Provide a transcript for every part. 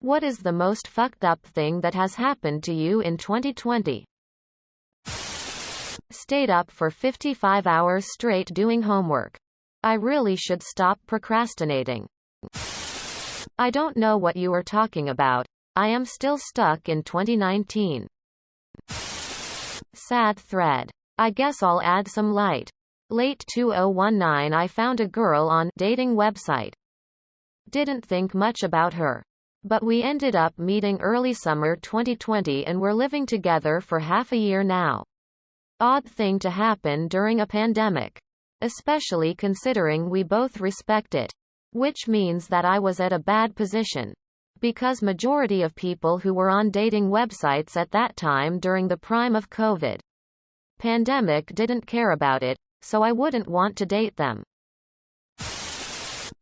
What is the most fucked up thing that has happened to you in 2020? Stayed up for 55 hours straight doing homework. I really should stop procrastinating. I don't know what you are talking about. I am still stuck in 2019. Sad thread. I guess I'll add some light. Late 2019 I found a girl on dating website. Didn't think much about her. But we ended up meeting early summer 2020 and we're living together for half a year now. Odd thing to happen during a pandemic. Especially considering we both respect it. Which means that I was at a bad position. Because majority of people who were on dating websites at that time during the prime of COVID. Pandemic didn't care about it, so I wouldn't want to date them.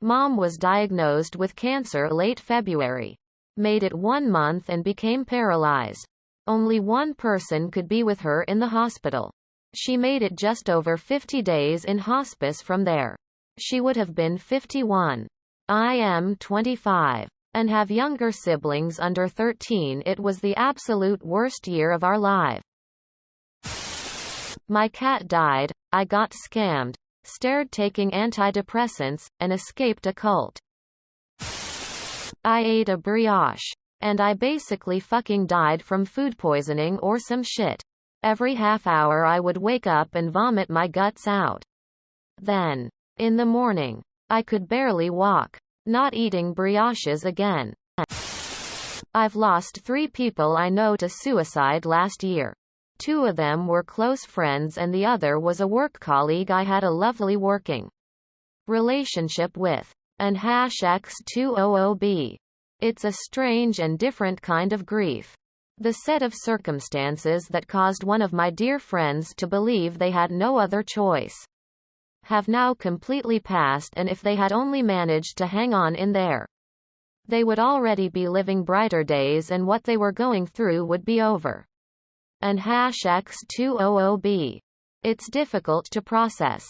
Mom was diagnosed with cancer late February. Made it 1 month and became paralyzed. Only one person could be with her in the hospital. She made it just over 50 days in hospice from there. She would have been 51. I am 25. And have younger siblings under 13. It was the absolute worst year of our life. My cat died, I got scammed, started taking antidepressants, and escaped a cult. I ate a brioche. And I basically fucking died from food poisoning or some shit. Every half hour I would wake up and vomit my guts out. Then, in the morning, I could barely walk. Not eating brioches again. I've lost 3 people I know to suicide last year. 2 of them were close friends and the other was a work colleague I had a lovely working relationship with. And #X200B. It's a strange and different kind of grief. The set of circumstances that caused one of my dear friends to believe they had no other choice have now completely passed, and if they had only managed to hang on in there, they would already be living brighter days and what they were going through would be over. And #X200B. It's difficult to process.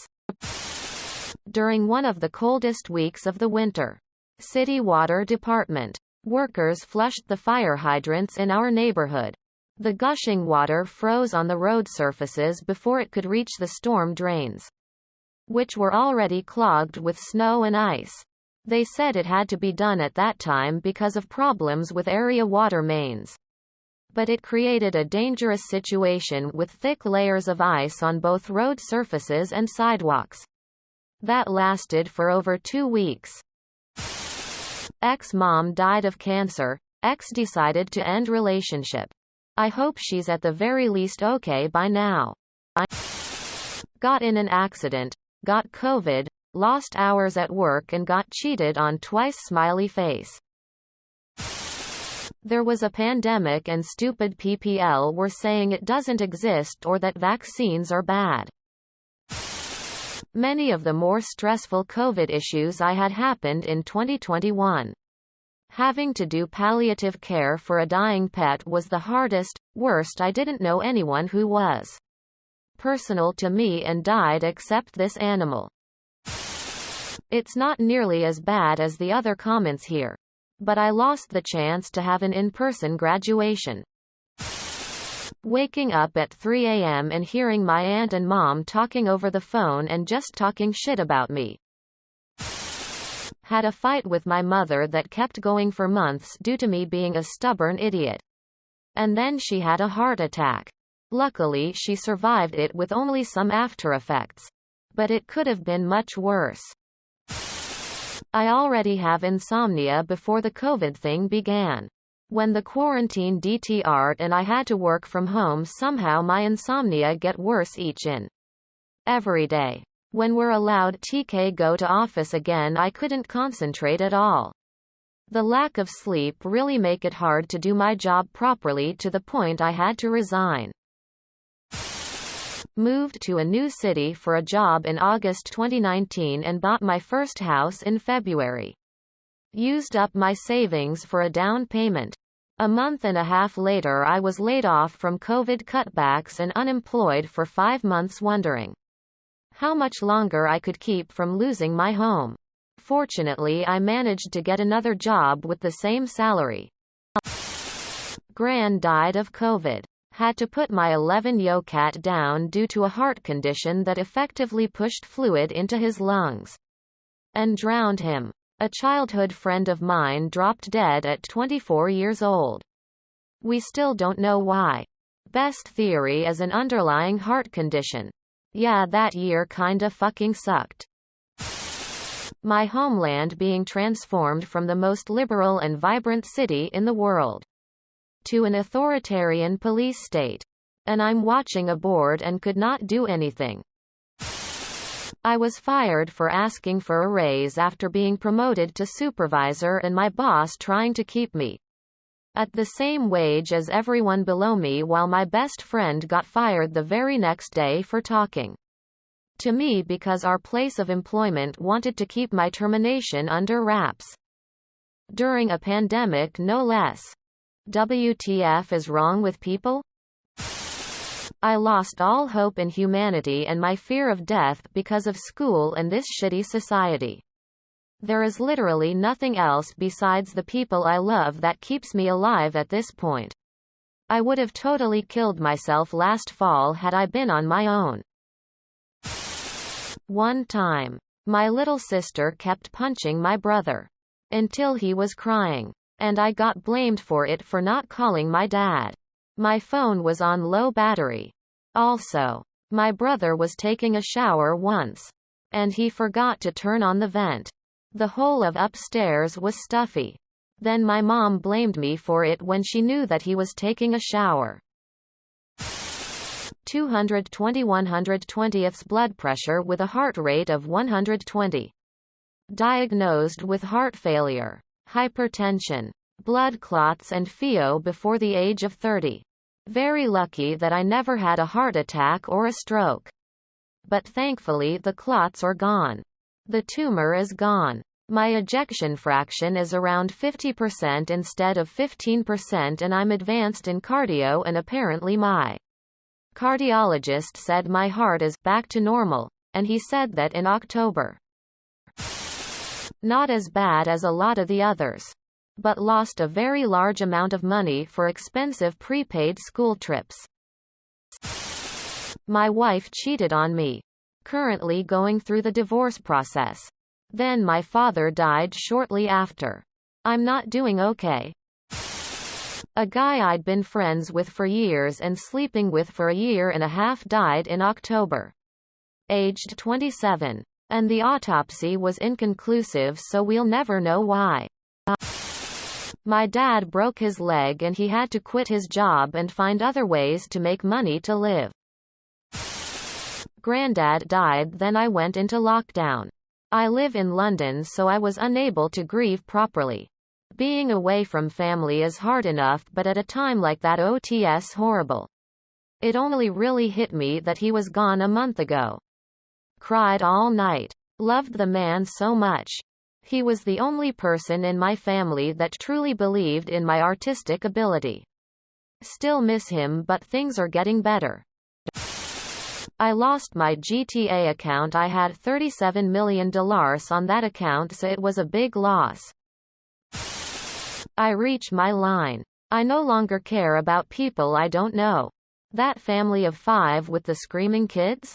During one of the coldest weeks of the winter, city water department workers flushed the fire hydrants in our neighborhood. The gushing water froze on the road surfaces before it could reach the storm drains, which were already clogged with snow and ice. They said it had to be done at that time because of problems with area water mains. But it created a dangerous situation with thick layers of ice on both road surfaces and sidewalks. That lasted for over 2 weeks. Ex-mom died of cancer. Ex decided to end relationship. I hope she's at the very least okay by now. I got in an accident, got COVID, lost hours at work and got cheated on twice. Smiley face. There was a pandemic and stupid PPL were saying it doesn't exist or that vaccines are bad. Many of the more stressful COVID issues I had happened in 2021. Having to do palliative care for a dying pet was the hardest, worst. I didn't know anyone who was personal to me and died except this animal. It's not nearly as bad as the other comments here. But I lost the chance to have an in-person graduation. Waking up at 3 a.m. and hearing my aunt and mom talking over the phone and just talking shit about me. Had a fight with my mother that kept going for months due to me being a stubborn idiot. And then she had a heart attack. Luckily she survived it with only some after effects. But it could have been much worse. I already have insomnia before the COVID thing began. When the quarantine DTR'd and I had to work from home, somehow my insomnia get worse each and every day. When we're allowed TK go to office again, I couldn't concentrate at all. The lack of sleep really make it hard to do my job properly to the point I had to resign. Moved to a new city for a job in August 2019 and bought my first house in February. Used up my savings for a down payment. A month and a half later I was laid off from COVID cutbacks and unemployed for 5 months, wondering how much longer I could keep from losing my home. Fortunately I managed to get another job with the same salary. Gran died of COVID. Had to put my 11-year cat down due to a heart condition that effectively pushed fluid into his lungs and drowned him. A childhood friend of mine dropped dead at 24 years old. We still don't know why. Best theory is an underlying heart condition. Yeah, that year kinda fucking sucked. My homeland being transformed from the most liberal and vibrant city in the world to an authoritarian police state. And I'm watching a board and could not do anything. I was fired for asking for a raise after being promoted to supervisor and my boss trying to keep me at the same wage as everyone below me, while my best friend got fired the very next day for talking to me because our place of employment wanted to keep my termination under wraps. During a pandemic, no less. WTF is wrong with people? I lost all hope in humanity and my fear of death because of school and this shitty society. There is literally nothing else besides the people I love that keeps me alive at this point. I would have totally killed myself last fall had I been on my own. One time, my little sister kept punching my brother until he was crying, and I got blamed for it for not calling my dad. My phone was on low battery. Also, my brother was taking a shower once, and he forgot to turn on the vent. The whole of upstairs was stuffy. Then my mom blamed me for it when she knew that he was taking a shower. 220 120ths blood pressure with a heart rate of 120. Diagnosed with heart failure, hypertension, blood clots and pheo before the age of 30. Very lucky that I never had a heart attack or a stroke. But thankfully the clots are gone. The tumor is gone. My ejection fraction is around 50% instead of 15% and I'm advanced in cardio, and apparently my cardiologist said my heart is back to normal, and he said that in October. Not as bad as a lot of the others. But lost a very large amount of money for expensive prepaid school trips. My wife cheated on me. Currently going through the divorce process. Then my father died shortly after. I'm not doing okay. A guy I'd been friends with for years and sleeping with for a year and a half died in October. Aged 27. And the autopsy was inconclusive, so we'll never know why. My dad broke his leg and he had to quit his job and find other ways to make money to live. Granddad died, then I went into lockdown. I live in London, so I was unable to grieve properly. Being away from family is hard enough, but at a time like that it's horrible. It only really hit me that he was gone a month ago. Cried all night. Loved the man so much. He was the only person in my family that truly believed in my artistic ability. Still miss him, but things are getting better. I lost my GTA account. I had $37 million on that account, so it was a big loss. I reach my line. I no longer care about people I don't know. That family of 5 with the screaming kids?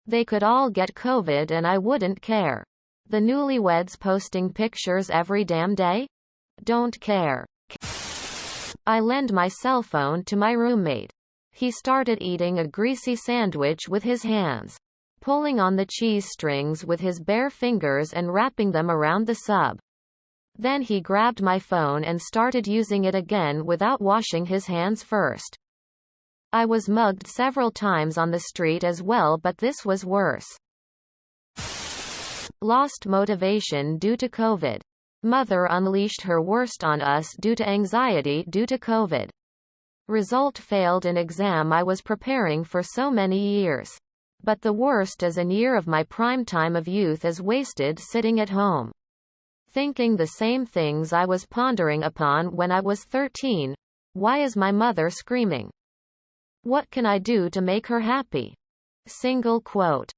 They could all get COVID and I wouldn't care. The newlyweds posting pictures every damn day? Don't care. I lend my cell phone to my roommate. He started eating a greasy sandwich with his hands, pulling on the cheese strings with his bare fingers and wrapping them around the sub. Then he grabbed my phone and started using it again without washing his hands first. I was mugged several times on the street as well, but this was worse. Lost motivation due to COVID. Mother unleashed her worst on us due to anxiety due to COVID. Result: failed an exam I was preparing for so many years. But the worst is a year of my prime time of youth is wasted sitting at home, thinking the same things I was pondering upon when I was 13. Why is my mother screaming? What can I do to make her happy? Single quote.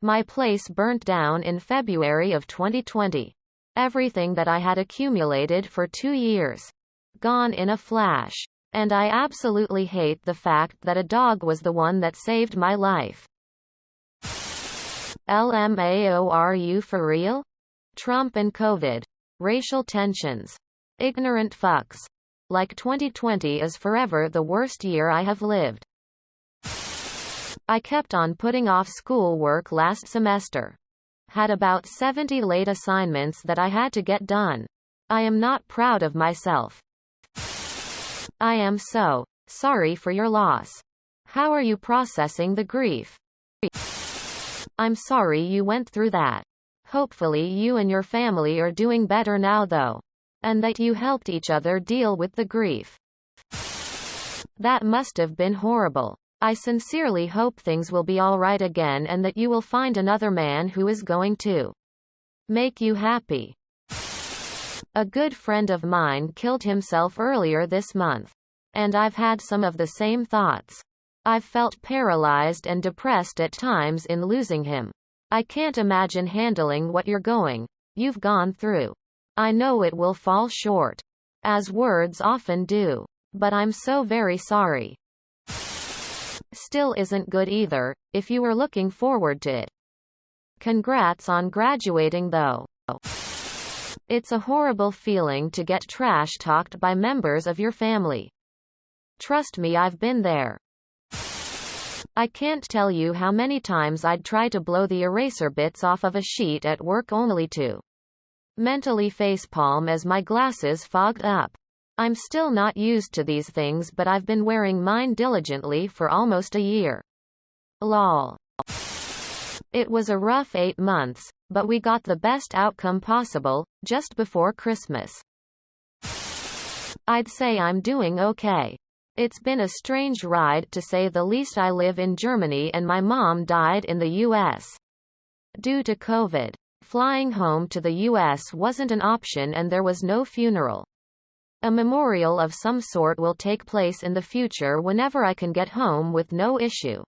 My place burnt down in February of 2020. Everything that I had accumulated for 2 years Gone in a flash. And I absolutely hate the fact that a dog was the one that saved my life. LMAO, are you for real? Trump and COVID. Racial tensions. Ignorant fucks. Like 2020 is forever the worst year I have lived. I kept on putting off schoolwork last semester. Had about 70 late assignments that I had to get done. I am not proud of myself. I am so sorry for your loss. How are you processing the grief? I'm sorry you went through that. Hopefully you and your family are doing better now though. And that you helped each other deal with the grief. That must have been horrible. I sincerely hope things will be alright again and that you will find another man who is going to make you happy. A good friend of mine killed himself earlier this month. And I've had some of the same thoughts. I've felt paralyzed and depressed at times in losing him. I can't imagine handling what you've gone through. I know it will fall short. As words often do. But I'm so very sorry. Still isn't good either, if you were looking forward to it. Congrats on graduating though. It's a horrible feeling to get trash-talked by members of your family. Trust me, I've been there. I can't tell you how many times I'd try to blow the eraser bits off of a sheet at work only to mentally facepalm as my glasses fogged up. I'm still not used to these things, but I've been wearing mine diligently for almost a year. Lol. It was a rough 8 months, but we got the best outcome possible, just before Christmas. I'd say I'm doing okay. It's been a strange ride to say the least. I live in Germany and my mom died in the US. Due to COVID. Flying home to the US wasn't an option and there was no funeral. A memorial of some sort will take place in the future whenever I can get home with no issue.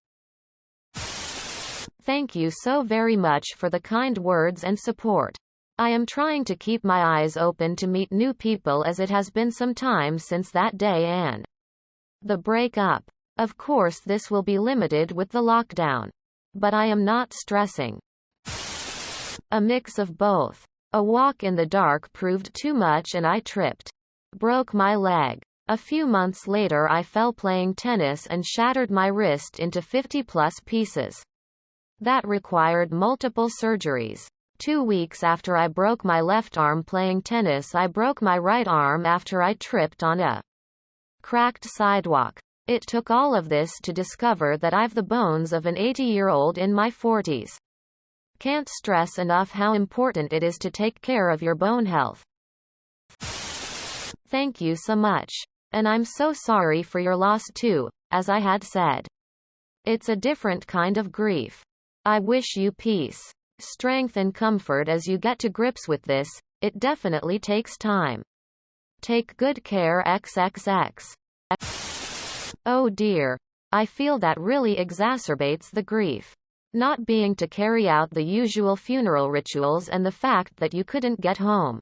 Thank you so very much for the kind words and support. I am trying to keep my eyes open to meet new people as it has been some time since that day and the breakup. Of course this will be limited with the lockdown. But I am not stressing. A mix of both. A walk in the dark proved too much and I tripped. Broke my leg. A few months later I fell playing tennis and shattered my wrist into 50+ pieces. That required multiple surgeries. 2 weeks after I broke my left arm playing tennis, I broke my right arm after I tripped on a cracked sidewalk. It took all of this to discover that I've the bones of an 80-year-old in my 40s. Can't stress enough how important it is to take care of your bone health. Thank you so much. And I'm so sorry for your loss too, as I had said. It's a different kind of grief. I wish you peace, strength and comfort as you get to grips with this. It definitely takes time. Take good care XXX. Oh dear. I feel that really exacerbates the grief. Not being to carry out the usual funeral rituals and the fact that you couldn't get home.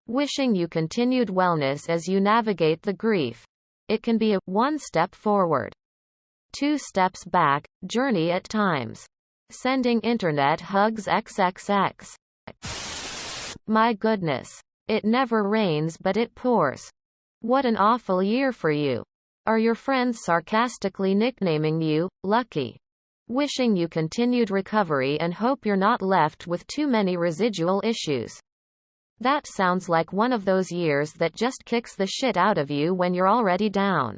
Wishing you continued wellness as you navigate the grief. It can be a 1 step forward, 2 steps back journey at times. Sending internet hugs XXX. My goodness. It never rains but it pours. What an awful year for you. Are your friends sarcastically nicknaming you lucky? Wishing you continued recovery and hope you're not left with too many residual issues. That sounds like one of those years that just kicks the shit out of you when you're already down.